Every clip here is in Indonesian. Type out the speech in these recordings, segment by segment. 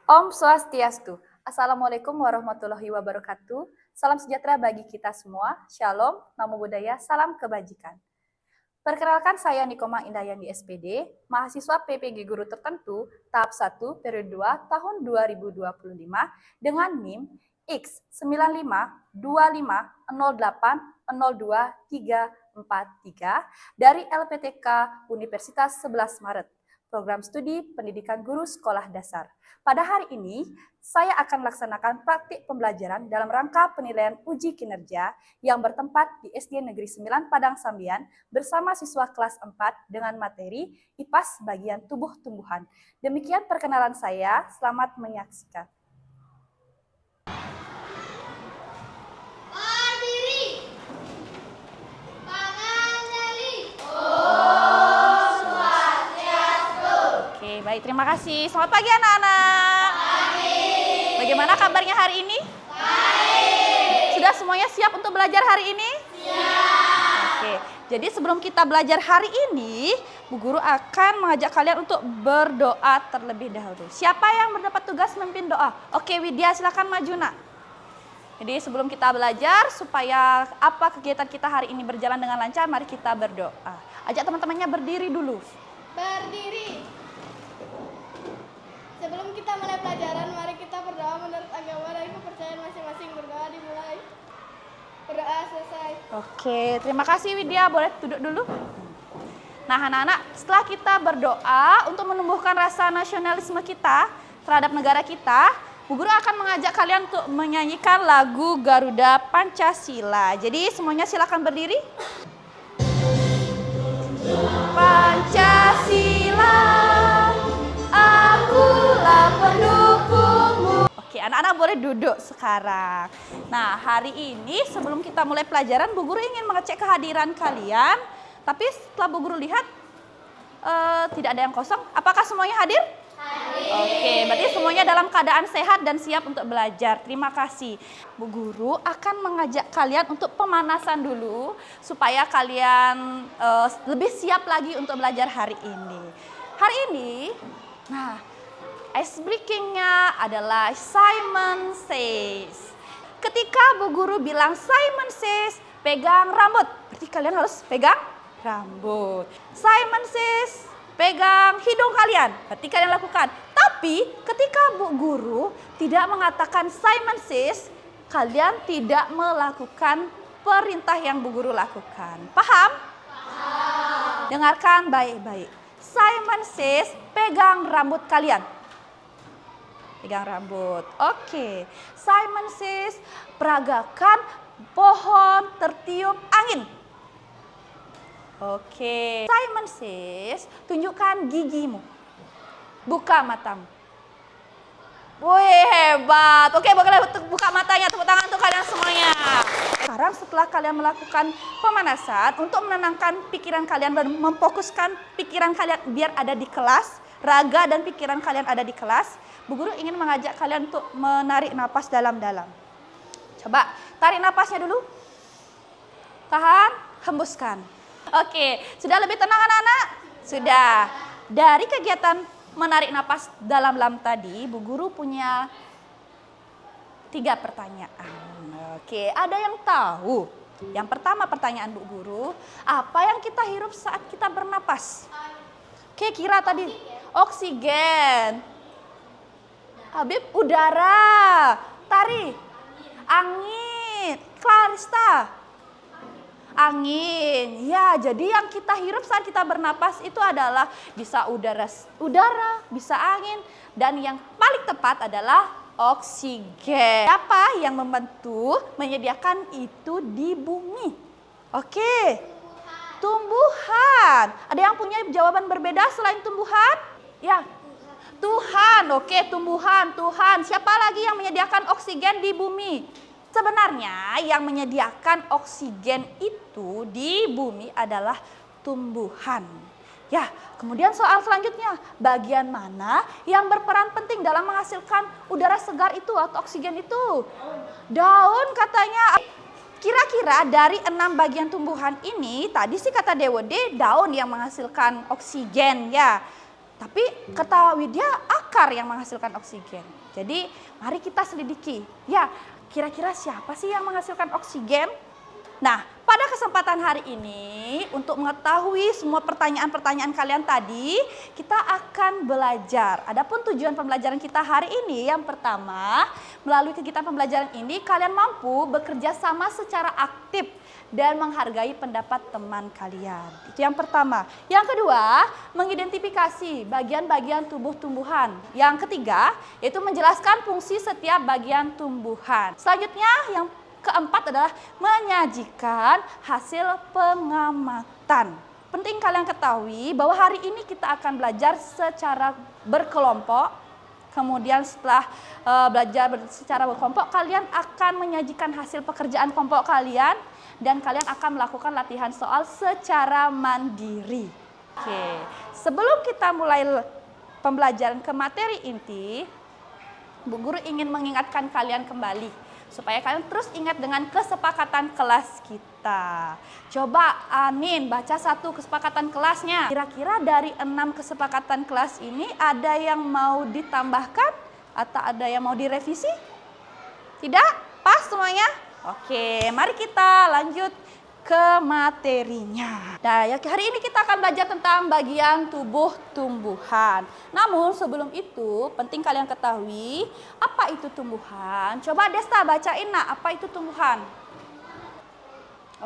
Om Swastiastu. Assalamualaikum warahmatullahi wabarakatuh. Salam sejahtera bagi kita semua. Shalom, namo buddhaya, salam kebajikan. Perkenalkan saya Nikoma Indayani SPD, mahasiswa PPG Guru Tertentu, tahap 1, periode 2, tahun 2025, dengan NIM X952508024343 dari LPTK Universitas 11 Maret. Program Studi Pendidikan Guru Sekolah Dasar. Pada hari ini, saya akan melaksanakan praktik pembelajaran dalam rangka penilaian uji kinerja yang bertempat di SD Negeri 9 Padang Sambian bersama siswa kelas 4 dengan materi IPAS bagian tubuh tumbuhan. Demikian perkenalan saya, selamat menyaksikan. Baik, terima kasih. Selamat pagi anak-anak. Bagaimana kabarnya hari ini? Baik. Sudah semuanya siap untuk belajar hari ini? Siap. Oke, jadi sebelum kita belajar hari ini, Bu Guru akan mengajak kalian untuk berdoa terlebih dahulu. Siapa yang mendapat tugas memimpin doa? Oke, Widya, silakan maju, Nak. Jadi sebelum kita belajar, supaya kegiatan kita hari ini berjalan dengan lancar, mari kita berdoa. Ajak teman-temannya berdiri dulu. Berdiri. Sebelum kita mulai pelajaran, mari kita berdoa menurut agama dan kepercayaan masing-masing. Berdoa dimulai. Berdoa selesai. Oke, terima kasih Widya. Boleh duduk dulu? Nah anak-anak, setelah kita berdoa untuk menumbuhkan rasa nasionalisme kita terhadap negara kita, Bu Guru akan mengajak kalian untuk menyanyikan lagu Garuda Pancasila. Jadi semuanya silakan berdiri. Pancasila, akulah pendukungmu. Oke, anak-anak boleh duduk sekarang. Nah, hari ini sebelum kita mulai pelajaran, Bu Guru ingin mengecek kehadiran kalian. Tapi setelah Bu Guru lihat, tidak ada yang kosong. Apakah semuanya hadir? Hadir. Oke, berarti semuanya dalam keadaan sehat dan siap untuk belajar. Terima kasih. Bu Guru akan mengajak kalian untuk pemanasan dulu, supaya kalian lebih siap lagi untuk belajar hari ini. Hari ini, ice breaking-nya adalah Simon Says. Ketika Bu Guru bilang Simon Says, pegang rambut. Berarti kalian harus pegang rambut. Simon Says, pegang hidung kalian. Berarti kalian lakukan. Tapi ketika Bu Guru tidak mengatakan Simon Says, kalian tidak melakukan perintah yang Bu Guru lakukan. Paham? Paham. Dengarkan baik-baik. Simon Says, pegang rambut kalian. Pegang rambut. Oke. Simon Says, peragakan pohon tertiup angin. Oke. Simon Says, tunjukkan gigimu. Buka matamu. Wih, hebat. Oke, boleh buka matanya. Tepuk tangan untuk kalian semuanya. Sekarang setelah kalian melakukan pemanasan untuk menenangkan pikiran kalian dan memfokuskan pikiran kalian biar ada di kelas, raga dan pikiran kalian ada di kelas, Bu Guru ingin mengajak kalian untuk menarik napas dalam-dalam. Coba tarik napasnya dulu. Tahan, hembuskan. Oke, sudah lebih tenang anak-anak? Sudah. Dari kegiatan menarik napas dalam-dalam tadi, Bu Guru punya 3 pertanyaan. Oke, ada yang tahu? Yang pertama pertanyaan Bu Guru, apa yang kita hirup saat kita bernapas? Oke, kira tadi oksigen. Habib, udara. Tari, angin. Clarista, angin. Ya, jadi yang kita hirup saat kita bernapas itu adalah bisa udara, bisa angin, dan yang paling tepat adalah oksigen. Siapa yang membantu menyediakan itu di bumi? Oke. Tumbuhan. Ada yang punya jawaban berbeda selain tumbuhan? Ya. Tuhan. Oke, tumbuhan, Tuhan. Siapa lagi yang menyediakan oksigen di bumi? Sebenarnya yang menyediakan oksigen itu di bumi adalah tumbuhan. Ya, kemudian soal selanjutnya, bagian mana yang berperan penting dalam menghasilkan udara segar itu atau oksigen itu? Daun katanya. Kira-kira dari 6 bagian tumbuhan ini, tadi sih kata Dewode daun yang menghasilkan oksigen ya. Tapi ketahui dia akar yang menghasilkan oksigen. Jadi mari kita selidiki. Ya, kira-kira siapa sih yang menghasilkan oksigen? Nah, pada kesempatan hari ini untuk mengetahui semua pertanyaan-pertanyaan kalian tadi, kita akan belajar. Adapun tujuan pembelajaran kita hari ini yang pertama, melalui kegiatan pembelajaran ini kalian mampu bekerja sama secara aktif dan menghargai pendapat teman kalian. Itu yang pertama. Yang kedua, mengidentifikasi bagian-bagian tubuh tumbuhan. Yang ketiga, yaitu menjelaskan fungsi setiap bagian tumbuhan. Selanjutnya, yang keempat adalah menyajikan hasil pengamatan. Penting kalian ketahui bahwa hari ini kita akan belajar secara berkelompok. Kemudian setelah belajar secara berkelompok, kalian akan menyajikan hasil pekerjaan kelompok kalian. Dan kalian akan melakukan latihan soal secara mandiri. Oke, sebelum kita mulai pembelajaran ke materi inti, Bu Guru ingin mengingatkan kalian kembali supaya kalian terus ingat dengan kesepakatan kelas kita. Coba Anin baca satu kesepakatan kelasnya. Kira-kira dari 6 kesepakatan kelas ini ada yang mau ditambahkan atau ada yang mau direvisi? Tidak? Pas semuanya? Oke, mari kita lanjut ke materinya. Nah, hari ini kita akan belajar tentang bagian tubuh tumbuhan. Namun sebelum itu, penting kalian ketahui apa itu tumbuhan. Coba Desta bacain nak, apa itu tumbuhan?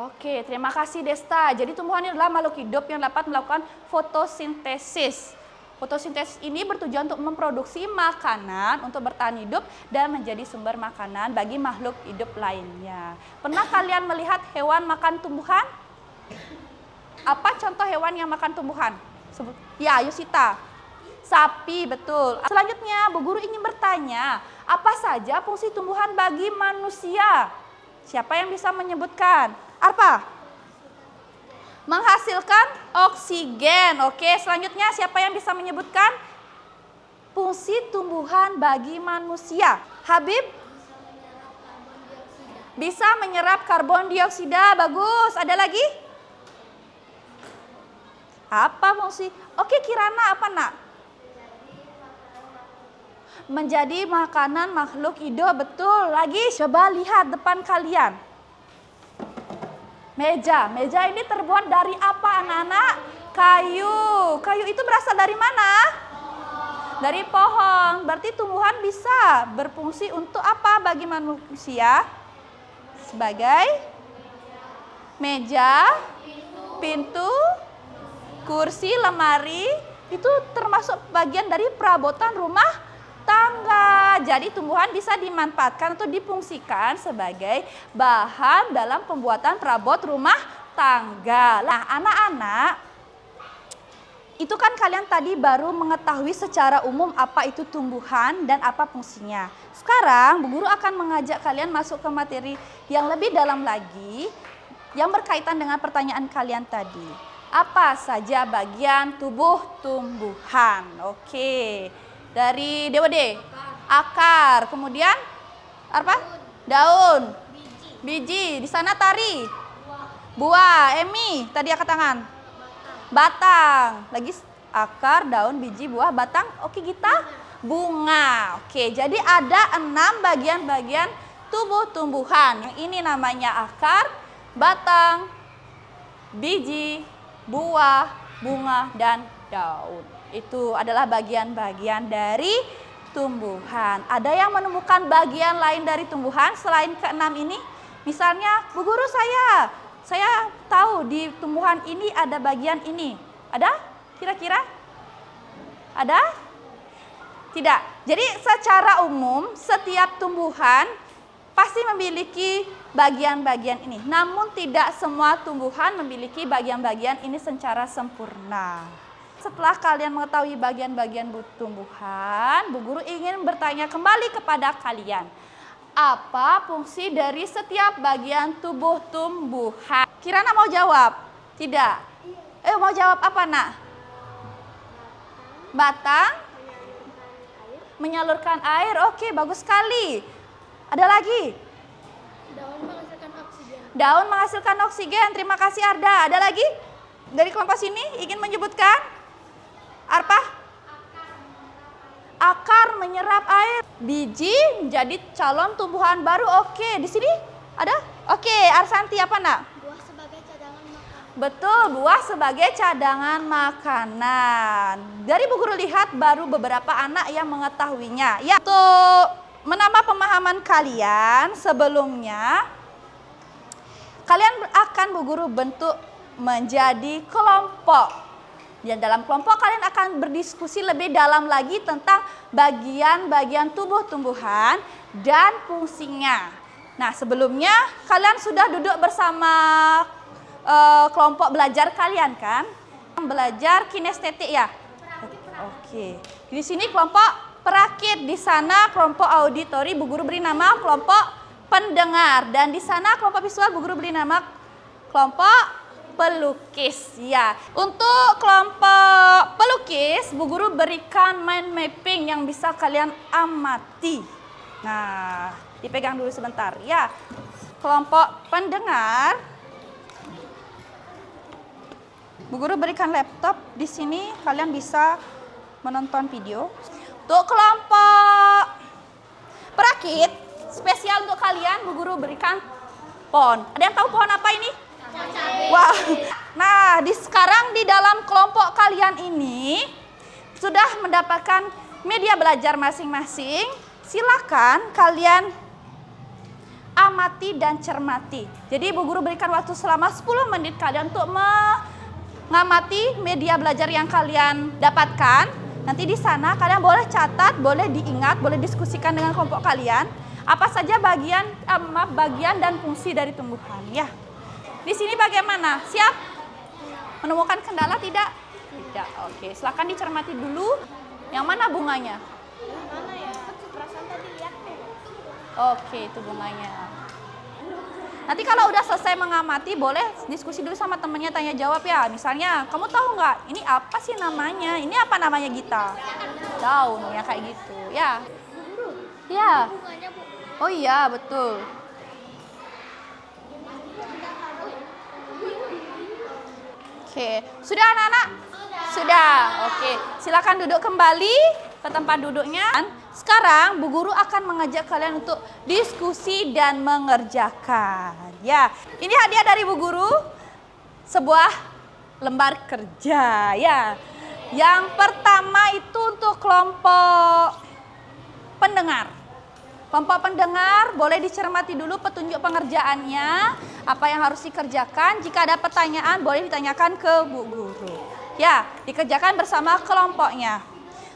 Oke, terima kasih Desta. Jadi tumbuhan ini adalah makhluk hidup yang dapat melakukan fotosintesis. Fotosintesis ini bertujuan untuk memproduksi makanan untuk bertahan hidup dan menjadi sumber makanan bagi makhluk hidup lainnya. Pernah kalian melihat hewan makan tumbuhan? Apa contoh hewan yang makan tumbuhan? Ya, Yusita. Sapi, betul. Selanjutnya, Bu Guru ingin bertanya, apa saja fungsi tumbuhan bagi manusia? Siapa yang bisa menyebutkan? Arpa? Menghasilkan oksigen. Oke, selanjutnya siapa yang bisa menyebutkan fungsi tumbuhan bagi manusia? Habib? Bisa menyerap karbon dioksida. Bagus. Ada lagi? Apa fungsi? Oke, Kirana apa nak? Menjadi makanan makhluk hidup. Betul. Lagi coba lihat depan kalian. Meja ini terbuat dari apa anak-anak? Kayu. Kayu itu berasal dari mana? Dari pohon. Berarti tumbuhan bisa berfungsi untuk apa bagi manusia? Sebagai meja, pintu, kursi, lemari. Itu termasuk bagian dari perabotan rumah tangga. Jadi tumbuhan bisa dimanfaatkan atau difungsikan sebagai bahan dalam pembuatan perabot rumah tangga. Nah, anak-anak, itu kan kalian tadi baru mengetahui secara umum apa itu tumbuhan dan apa fungsinya. Sekarang Bu Guru akan mengajak kalian masuk ke materi yang lebih dalam lagi yang berkaitan dengan pertanyaan kalian tadi. Apa saja bagian tubuh tumbuhan? Oke. Dari DWD, akar, kemudian apa? Daun, biji, di sana tari, buah, Emi, tadi angkat tangan, batang, lagi akar, daun, biji, buah, batang, oke Gita, bunga. Oke, jadi ada 6 bagian-bagian tubuh tumbuhan. Yang ini namanya akar, batang, biji, buah, bunga, dan daun. Itu adalah bagian-bagian dari tumbuhan. Ada yang menemukan bagian lain dari tumbuhan selain ke-6 ini? Misalnya, Bu Guru saya tahu di tumbuhan ini ada bagian ini. Ada? Kira-kira? Ada? Tidak. Jadi secara umum setiap tumbuhan pasti memiliki bagian-bagian ini. Namun tidak semua tumbuhan memiliki bagian-bagian ini secara sempurna. Setelah kalian mengetahui bagian-bagian tumbuhan, Bu Guru ingin bertanya kembali kepada kalian. Apa fungsi dari setiap bagian tubuh tumbuhan? Kirana mau jawab? Tidak. Mau jawab apa nak? Batang? Menyalurkan air. Oke, bagus sekali. Ada lagi? Daun menghasilkan oksigen. Daun menghasilkan oksigen. Terima kasih Arda. Ada lagi? Dari kelompok sini ingin menyebutkan? Arpa? akar menyerap air. Biji menjadi calon tumbuhan baru. Oke, di sini ada? Oke, Arsanti apa nak? Buah sebagai cadangan makanan. Betul, buah sebagai cadangan makanan. Dari Bu Guru lihat baru beberapa anak yang mengetahuinya. Ya, untuk menambah pemahaman kalian, sebelumnya kalian akan Bu Guru bentuk menjadi kelompok. Dan dalam kelompok kalian akan berdiskusi lebih dalam lagi tentang bagian-bagian tubuh tumbuhan dan fungsinya. Nah, sebelumnya kalian sudah duduk bersama kelompok belajar kalian kan? Belajar kinestetik ya? Oke. Di sini kelompok perakit, di sana kelompok auditori, Bu Guru beri nama kelompok pendengar, dan di sana kelompok visual Bu Guru beri nama kelompok pelukis. Ya, untuk kelompok pelukis Bu Guru berikan mind mapping yang bisa kalian amati. Nah, dipegang dulu sebentar ya. Kelompok pendengar Bu Guru berikan laptop di sini, kalian bisa menonton video. Untuk kelompok perakit spesial untuk kalian Bu Guru berikan pohon. Ada yang tahu pohon apa ini? Wah. Nah, sekarang di dalam kelompok kalian ini sudah mendapatkan media belajar masing-masing. Silakan kalian amati dan cermati. Jadi Bu Guru berikan waktu selama 10 menit kalian untuk mengamati media belajar yang kalian dapatkan. Nanti di sana kalian boleh catat, boleh diingat, boleh diskusikan dengan kelompok kalian. Apa saja bagian dan fungsi dari tumbuhan ya. Di sini bagaimana? Siap? Menemukan kendala tidak? Tidak. Oke, silakan dicermati dulu. Yang mana bunganya? Mana ya? Perasaan tadi lihat deh. Oke, itu bunganya. Nanti kalau udah selesai mengamati, boleh diskusi dulu sama temennya, tanya jawab ya. Misalnya, kamu tahu nggak? Ini apa sih namanya? Ini apa namanya Gita? Daun, ya kayak gitu. Ya. Ya. Bunganya, Bu. Oh iya, betul. Oke, sudah anak-anak? Sudah. Oke, silakan duduk kembali ke tempat duduknya. Sekarang Bu Guru akan mengajak kalian untuk diskusi dan mengerjakan. Ya, ini hadiah dari Bu Guru, sebuah lembar kerja. Ya, yang pertama itu untuk kelompok pendengar. Kelompok pendengar boleh dicermati dulu petunjuk pengerjaannya, apa yang harus dikerjakan. Jika ada pertanyaan boleh ditanyakan ke Bu Guru. Ya, dikerjakan bersama kelompoknya.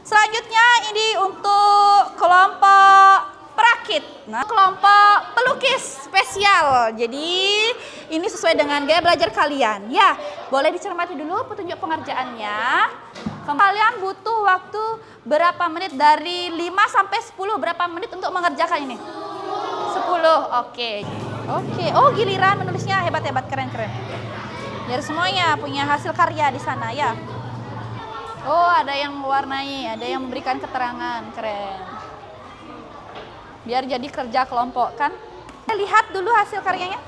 Selanjutnya ini untuk kelompok perakit. Nah, kelompok pelukis spesial. Jadi ini sesuai dengan gaya belajar kalian. Ya, boleh dicermati dulu petunjuk pengerjaannya. Kalian butuh waktu berapa menit? Dari 5 sampai 10 berapa menit untuk mengerjakan ini? 10. Oke. Oke. Oh, giliran menulisnya hebat-hebat, keren-keren. Biar semuanya punya hasil karya di sana ya. Oh, ada yang mewarnai, ada yang memberikan keterangan, keren. Biar jadi kerja kelompok kan. Lihat dulu hasil karyanya.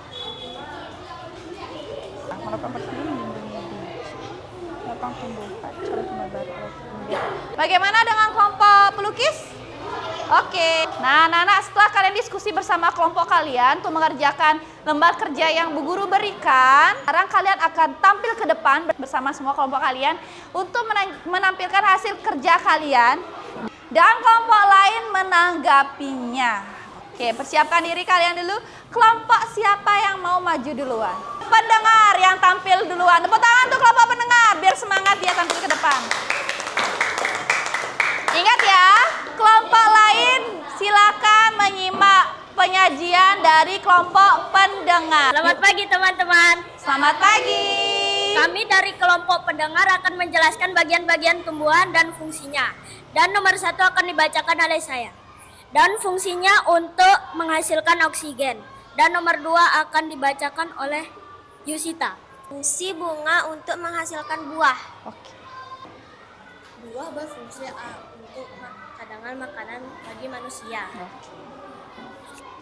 Bagaimana dengan kelompok pelukis? Oke. Nah, anak-anak, setelah kalian diskusi bersama kelompok kalian untuk mengerjakan lembar kerja yang Bu Guru berikan, sekarang kalian akan tampil ke depan bersama semua kelompok kalian untuk menampilkan hasil kerja kalian dan kelompok lain menanggapinya. Oke, persiapkan diri kalian dulu. Kelompok siapa yang mau maju duluan? Pendengar yang tampil duluan. Tepuk tangan untuk kelompok pendengar biar semangat dia tampil ke depan. Ingat ya, kelompok lain silakan menyimak penyajian dari kelompok pendengar. Selamat pagi teman-teman. Selamat pagi. Kami dari kelompok pendengar akan menjelaskan bagian-bagian tumbuhan dan fungsinya. Dan nomor 1 akan dibacakan oleh saya. Dan fungsinya untuk menghasilkan oksigen. Dan nomor 2 akan dibacakan oleh Yusita. Fungsi bunga untuk menghasilkan buah. Oke. Buah berfungsi untuk cadangan makanan bagi manusia.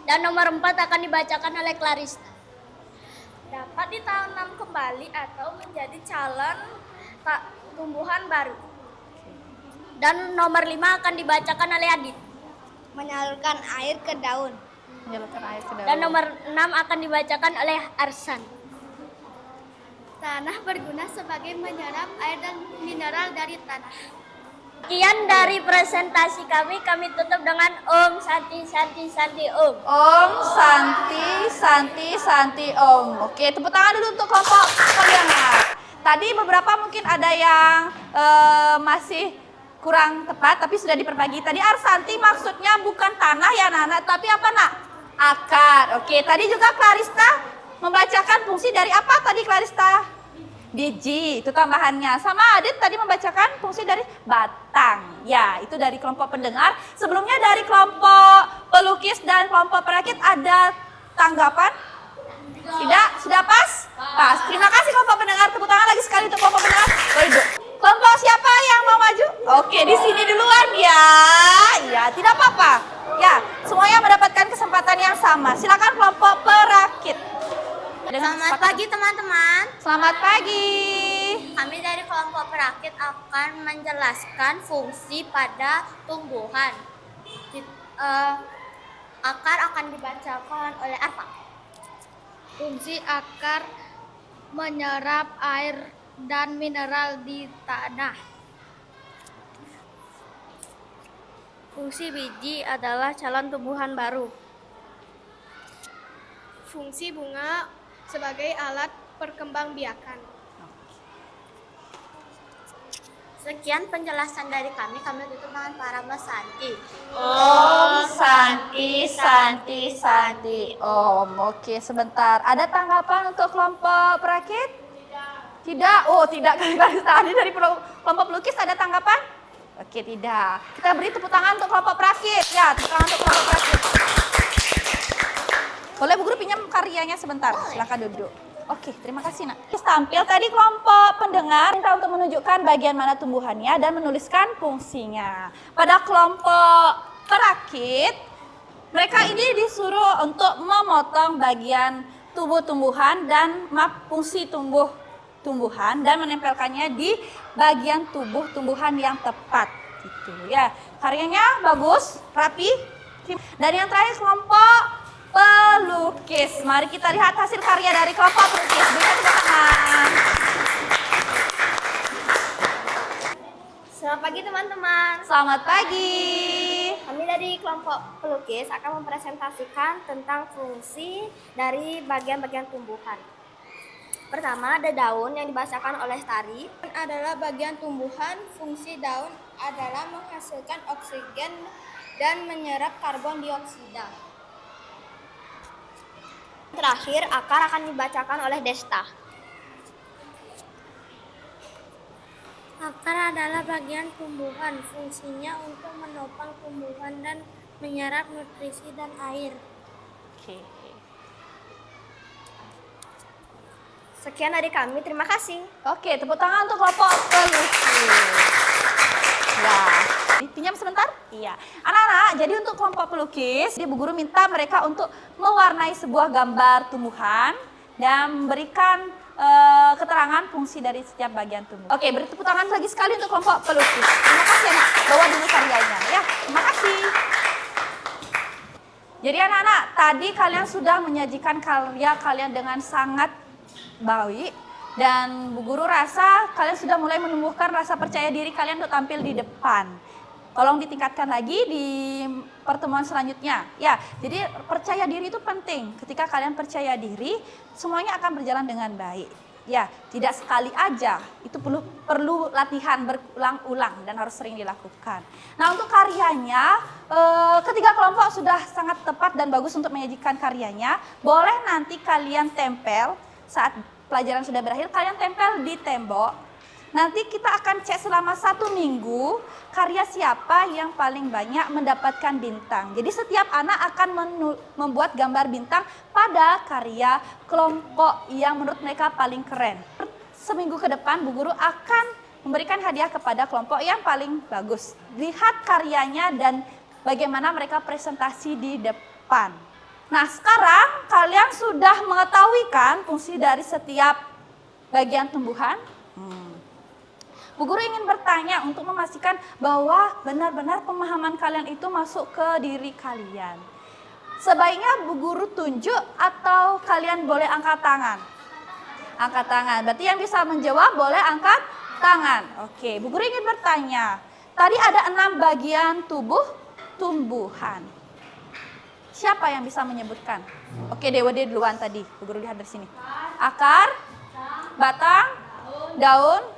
Dan nomor 4 akan dibacakan oleh Clarista. Dapat ditanam kembali atau menjadi calon tumbuhan baru. Dan nomor 5 akan dibacakan oleh Adit. Menyalurkan air ke daun. Menyalurkan air ke daun. Dan nomor 6 akan dibacakan oleh Arsan. Tanah berguna sebagai menyerap air dan mineral dari tanah. Sekian dari presentasi kami tutup dengan Om Santi Santi Santi Om. Om Santi Santi Santi Om. Oke, tepuk tangan dulu untuk kelompok pendengar. Tadi beberapa mungkin ada yang masih kurang tepat, tapi sudah diperbagi. Tadi Arsanti maksudnya bukan tanah ya Nana, tapi apa nak? Akar. Oke, tadi juga Clarista membacakan fungsi dari apa tadi Clarista? Biji, itu tambahannya. Sama Adit tadi membacakan fungsi dari batang. Ya, itu dari kelompok pendengar. Sebelumnya dari kelompok pelukis dan kelompok perakit ada tanggapan? Tidak? Sudah pas? Pas. Terima kasih kelompok pendengar. Tepuk tangan lagi sekali untuk kelompok pendengar. Boleh duduk. Kelompok siapa yang mau maju? Oke, di sini duluan ya. Ya, tidak apa-apa. Ya, semuanya mendapatkan kesempatan yang sama. Silakan kelompok perakit. Selamat pagi teman-teman. Selamat pagi. Kami dari kelompok perakit akan menjelaskan fungsi pada tumbuhan. Akar akan dibacakan oleh Arfa. Fungsi akar menyerap air dan mineral di tanah. Fungsi biji adalah calon tumbuhan baru. Fungsi bunga sebagai alat perkembangbiakan. Sekian penjelasan dari kami tutup dengan para Mas Santi. Om Santi Santi Santi Om. Oke, sebentar. Ada tanggapan untuk kelompok perakit? Tidak. Oh, tidak. Tadi dari kelompok pelukis ada tanggapan? Oke, tidak. Kita beri tepuk tangan untuk kelompok perakit. Ya, tepuk tangan untuk kelompok perakit. Boleh Bu Guru pinjam karyanya sebentar? Silakan duduk. Oke, terima kasih nak. Tampil tadi kelompok pendengar minta untuk menunjukkan bagian mana tumbuhannya dan menuliskan fungsinya. Pada kelompok perakit, mereka ini disuruh untuk memotong bagian tubuh tumbuhan dan fungsi tumbuhan dan menempelkannya di bagian tubuh tumbuhan yang tepat. Gitu ya. Karyanya bagus, rapi. Dan yang terakhir kelompok pelukis. Mari kita lihat hasil karya dari kelompok pelukis. Berikan tepuk tangan. Selamat pagi teman-teman. Selamat pagi. Kami dari kelompok pelukis akan mempresentasikan tentang fungsi dari bagian-bagian tumbuhan. Pertama ada daun yang dibacakan oleh Tari. Adalah bagian tumbuhan. Fungsi daun adalah menghasilkan oksigen dan menyerap karbon dioksida. Terakhir akar akan dibacakan oleh Desta. Akar adalah bagian tumbuhan. Fungsinya untuk menopang tumbuhan dan menyerap nutrisi dan air. Oke. Sekian dari kami, terima kasih. Oke, tepuk tangan untuk kelompok pelukis. Ya, dipinjam sebentar? Iya. Anak-anak, jadi untuk kelompok pelukis, Bu Guru minta mereka untuk mewarnai sebuah gambar tumbuhan dan memberikan keterangan fungsi dari setiap bagian tumbuh. Oke, beri tepuk tangan lagi sekali untuk kelompok pelukis. Terima kasih anak, bawa dulu karyanya ya. Terima kasih. Jadi anak-anak, tadi kalian sudah menyajikan karya kalian dengan sangat baik. Dan Bu Guru rasa kalian sudah mulai menumbuhkan rasa percaya diri kalian untuk tampil di depan. Tolong ditingkatkan lagi di pertemuan selanjutnya. Ya, jadi percaya diri itu penting. Ketika kalian percaya diri, semuanya akan berjalan dengan baik. Ya, tidak sekali aja. Itu perlu latihan berulang-ulang dan harus sering dilakukan. Nah, untuk karyanya, ketiga kelompok sudah sangat tepat dan bagus untuk menyajikan karyanya. Boleh nanti kalian tempel saat pelajaran sudah berakhir, kalian tempel di tembok. Nanti kita akan cek selama 1 minggu karya siapa yang paling banyak mendapatkan bintang. Jadi setiap anak akan membuat gambar bintang pada karya kelompok yang menurut mereka paling keren. Seminggu ke depan Bu Guru akan memberikan hadiah kepada kelompok yang paling bagus. Lihat karyanya dan bagaimana mereka presentasi di depan. Nah, sekarang kalian sudah mengetahui kan fungsi dari setiap bagian tumbuhan? Bu Guru ingin bertanya untuk memastikan bahwa benar-benar pemahaman kalian itu masuk ke diri kalian. Sebaiknya Bu Guru tunjuk atau kalian boleh angkat tangan? Angkat tangan. Berarti yang bisa menjawab boleh angkat tangan. Oke, Bu Guru ingin bertanya. Tadi ada 6 bagian tubuh tumbuhan. Siapa yang bisa menyebutkan? Oke, DWD duluan tadi. Bu Guru lihat dari sini. Akar, batang, daun,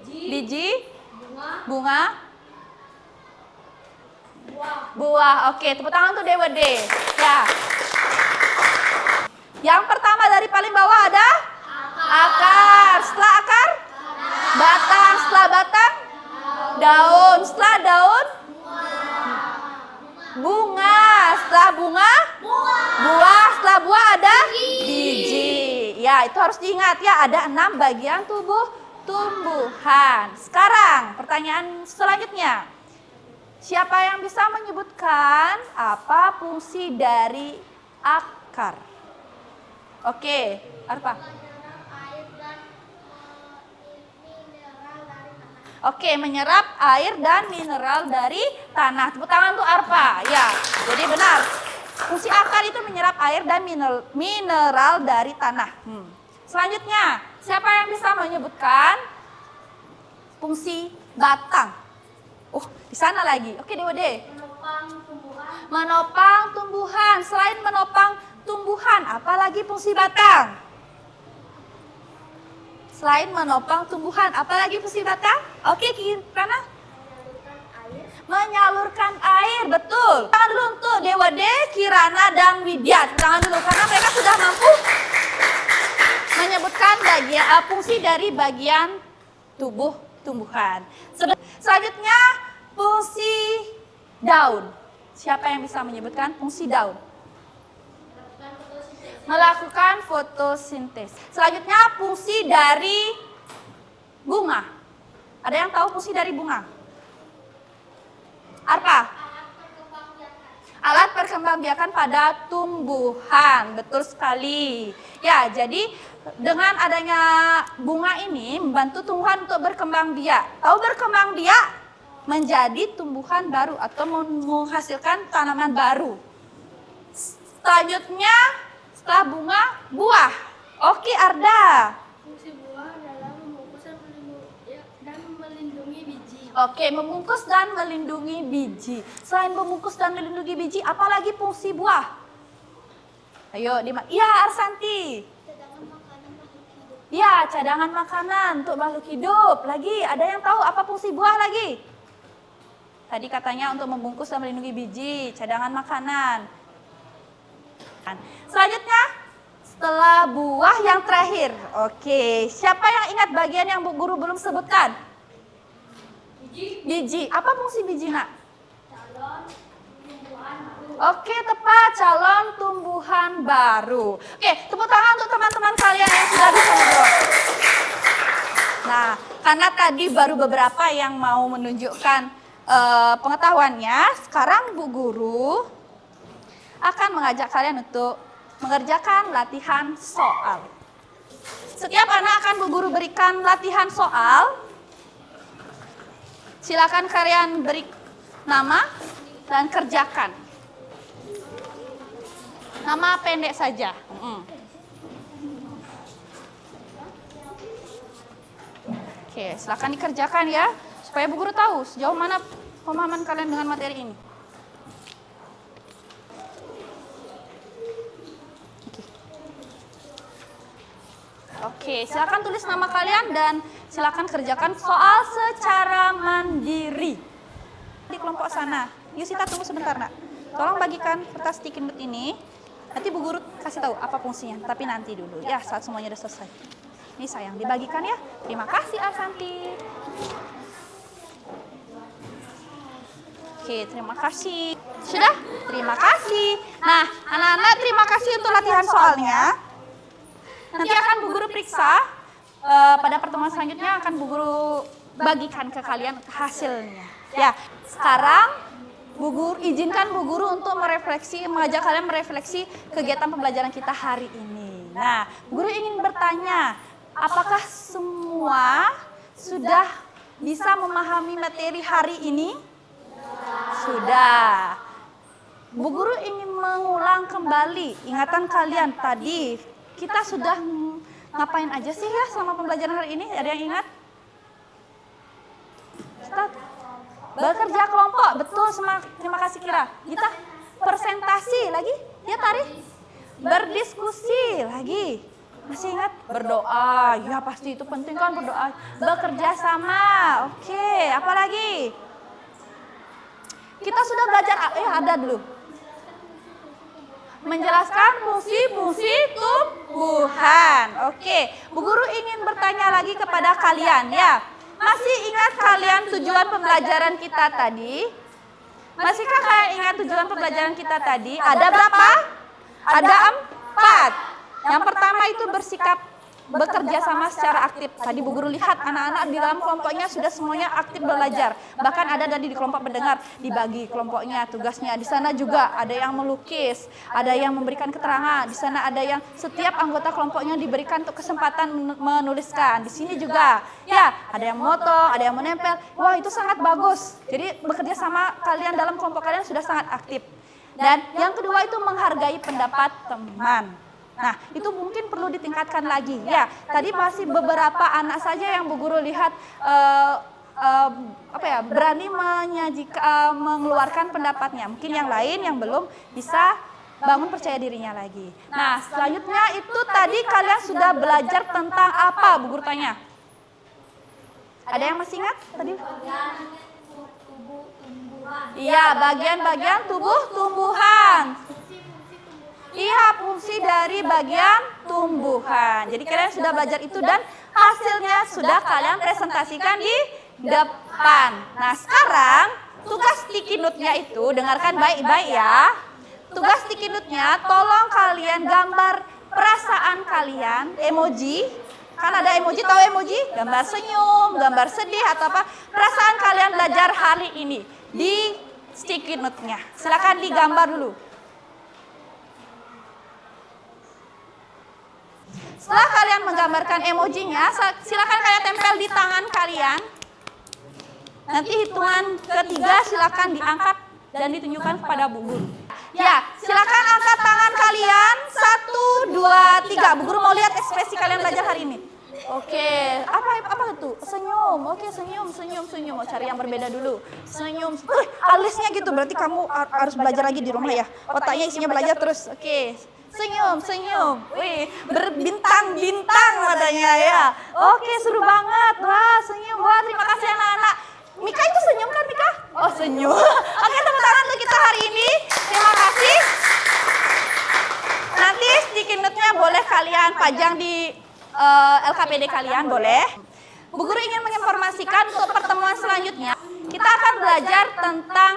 biji, bunga, buah. Oke, tepuk tangan untuk DWD. Ya. Yang pertama dari paling bawah ada akar. Setelah akar, batang. Setelah batang, daun. Setelah daun, bunga. Setelah bunga, buah. Setelah buah ada biji. Ya, itu harus diingat ya, ada 6 bagian tubuh tumbuhan. Sekarang pertanyaan selanjutnya. Siapa yang bisa menyebutkan apa fungsi dari akar? Oke, Arpa. Oke, menyerap air dan mineral dari tanah. Tepuk tangan untuk Arpa. Ya, jadi benar. Fungsi akar itu menyerap air dan mineral dari tanah. Selanjutnya, siapa yang bisa menyebutkan fungsi batang? Di sana lagi. Oke, DWD. Menopang tumbuhan. Selain menopang tumbuhan, apalagi fungsi batang? Selain menopang tumbuhan, apalagi fungsi batang? Oke, Kirana. Menyalurkan air, betul. Tangan dulu untuk DWD, Kirana, dan Widya. Tangan dulu, karena mereka sudah mampu menyebutkan fungsi dari bagian tubuh tumbuhan. Selanjutnya, fungsi daun. Siapa yang bisa menyebutkan fungsi daun? Melakukan fotosintesis. Selanjutnya, fungsi dari bunga. Ada yang tahu fungsi dari bunga? Arpa? Alat perkembangbiakan pada tumbuhan. Betul sekali. Ya, jadi dengan adanya bunga ini membantu tumbuhan untuk berkembang biak. Tahu berkembang biak? Menjadi tumbuhan baru atau menghasilkan tanaman baru. Selanjutnya, setelah bunga, buah. Oke, Arda. Fungsi buah adalah membungkus dan melindungi biji. Oke, membungkus dan melindungi biji. Selain membungkus dan melindungi biji, apalagi fungsi buah? Ayo, iya, Arsanti. Ya, cadangan makanan untuk makhluk hidup. Lagi, ada yang tahu apa fungsi buah lagi? Tadi katanya untuk membungkus dan melindungi biji, cadangan makanan. Selanjutnya, setelah buah yang terakhir. Oke, siapa yang ingat bagian yang Bu Guru belum sebutkan? Biji. Apa fungsi biji, Nak? Oke, tepat. Calon tumbuhan baru. Oke, tepuk tangan untuk teman-teman kalian yang sudah bisa ngobrol. Nah, karena tadi baru beberapa yang mau menunjukkan pengetahuannya, sekarang Bu Guru akan mengajak kalian untuk mengerjakan latihan soal. Setiap anak akan Bu Guru berikan latihan soal. Silakan kalian beri nama dan kerjakan. Nama pendek saja. Oke, silakan dikerjakan ya, supaya Bu Guru tahu sejauh mana pemahaman kalian dengan materi ini. Oke, silakan tulis nama kalian dan silakan kerjakan soal secara mandiri. Di kelompok sana. Yusita, tunggu sebentar, Nak. Tolong bagikan kertas sticky note ini. Nanti Bu Guru kasih tahu apa fungsinya, tapi nanti dulu ya saat semuanya udah selesai. Ini sayang dibagikan ya. Terima kasih, Arsanti. Oke, terima kasih. Sudah? Terima kasih. Nah, anak-anak terima kasih untuk latihan soalnya. Nanti akan Bu Guru periksa, pada pertemuan selanjutnya akan Bu Guru bagikan ke kalian hasilnya. Ya, sekarang Bu Guru, izinkan Bu Guru untuk mengajak kalian merefleksi kegiatan pembelajaran kita hari ini. Nah, Bu Guru ingin bertanya, apakah semua sudah bisa memahami materi hari ini? Sudah. Bu Guru ingin mengulang kembali ingatan kalian tadi. Kita sudah ngapain aja sih ya selama pembelajaran hari ini? Ada yang ingat? Kita bekerja kelompok, betul. Terima kasih Kira. Kita presentasi lagi, ya Tari. Berdiskusi lagi. Masih ingat? Berdoa, ya pasti itu penting kan berdoa. Bekerja sama, oke. Apa lagi? Kita sudah belajar, ada dulu. Menjelaskan fungsi-fungsi tumbuhan. Oke, Bu Guru ingin bertanya lagi kepada kalian ya. Masih ingat kalian tujuan pembelajaran kita tadi? Masihkah kalian ingat tujuan pembelajaran kita tadi? Ada berapa? Ada 4. Yang pertama itu bersikap bekerja sama secara aktif. Tadi Bu Guru lihat anak-anak di dalam kelompoknya sudah semuanya aktif belajar. Bahkan ada dari di kelompok pendengar dibagi kelompoknya tugasnya. Di sana juga ada yang melukis, ada yang memberikan keterangan. Di sana ada yang setiap anggota kelompoknya diberikan untuk kesempatan menuliskan. Di sini juga ya ada yang moto, ada yang menempel. Wah itu sangat bagus. Jadi bekerja sama kalian dalam kelompok kalian sudah sangat aktif. Dan yang kedua itu menghargai pendapat teman. Nah, itu mungkin perlu ditingkatkan lagi. Ya, tadi masih beberapa anak saja yang Bu Guru lihat berani mengeluarkan pendapatnya. Mungkin yang lain yang belum bisa bangun percaya dirinya lagi. Nah, selanjutnya itu tadi kalian sudah belajar tentang apa, Bu Guru tanya? Ada yang masih ingat tadi? Iya, bagian-bagian tubuh tumbuhan. Iya, fungsi dari bagian tumbuhan. Jadi kalian sudah belajar itu dan hasilnya sudah kalian presentasikan di depan. Nah, sekarang tugas sticky note-nya itu, dengarkan baik-baik ya. Tugas sticky note-nya, tolong kalian gambar perasaan kalian, emoji. Kan ada emoji, tahu emoji? Gambar senyum, gambar sedih atau apa. Perasaan kalian belajar hari ini di sticky note-nya. Silakan digambar dulu. Setelah kalian menggambarkan emojinya, silakan kalian tempel di tangan kalian. Nanti hitungan ketiga silakan diangkat dan ditunjukkan kepada Bu Guru. Ya, silakan angkat tangan kalian. 1, 2, 3. Bu Guru mau lihat ekspresi kalian belajar hari ini. Oke, apa itu? Senyum. Oke, senyum. Mau cari yang berbeda dulu. Senyum. Alisnya gitu. Berarti kamu harus belajar lagi di rumah ya. Otaknya isinya belajar terus. Oke. Senyum. Wih, berbintang-bintang matanya ya. Oke, seru banget. Wah, senyum. Wah, terima kasih anak-anak. Mika itu senyum kan, Mika? Oh, senyum. Oke, tepuk tangan untuk kita hari ini. Terima kasih. Nanti sticky note-nya boleh kalian pajang di LKPD kalian, boleh. Bu Guru ingin menginformasikan untuk pertemuan selanjutnya, kita akan belajar tentang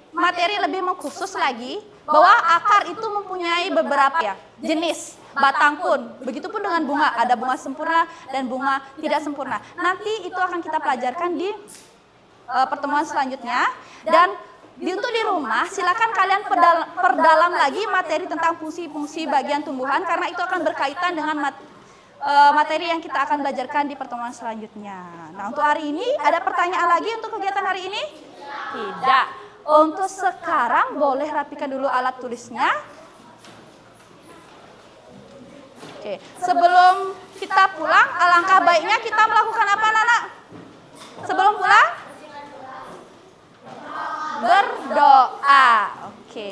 materi lebih mengkhusus lagi, bahwa akar itu mempunyai beberapa jenis, batang pun. Begitupun dengan bunga, ada bunga sempurna dan bunga tidak sempurna. Nanti itu akan kita pelajarkan di pertemuan selanjutnya. Dan untuk di rumah, silakan kalian perdalam lagi materi tentang fungsi-fungsi bagian tumbuhan, karena itu akan berkaitan dengan materi yang kita akan belajarkan di pertemuan selanjutnya. Nah, untuk hari ini, ada pertanyaan lagi untuk kegiatan hari ini? Tidak. Untuk sekarang boleh rapikan dulu alat tulisnya. Oke, sebelum kita pulang, alangkah baiknya kita melakukan apa, Nana? Sebelum pulang? Berdoa. Oke.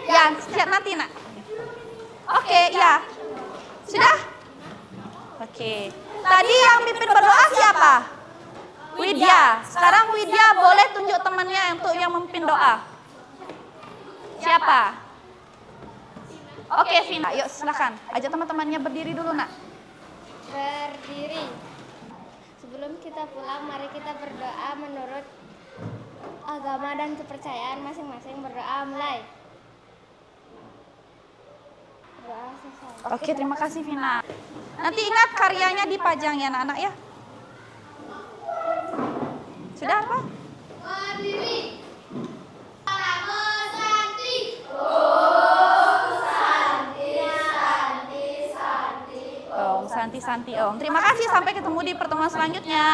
Ya, siap nanti, Nak. Oke, ya. Sudah? Oke. Tadi yang pimpin berdoa siapa? Widya. Sekarang Widya boleh tunjuk temannya untuk yang memimpin doa. Siapa? Oke, Vina. Yuk silakan. Ajak teman-temannya berdiri dulu, Nak. Berdiri. Sebelum kita pulang, mari kita berdoa menurut agama dan kepercayaan masing-masing. Berdoa mulai. Berdoa selesai. Oke, terima kasih Vina. Nanti ingat karyanya dipajang ya anak-anak ya. Sudah apa? Berdiri. Om Santi Santi Om. Terima kasih, sampai ketemu di pertemuan selanjutnya.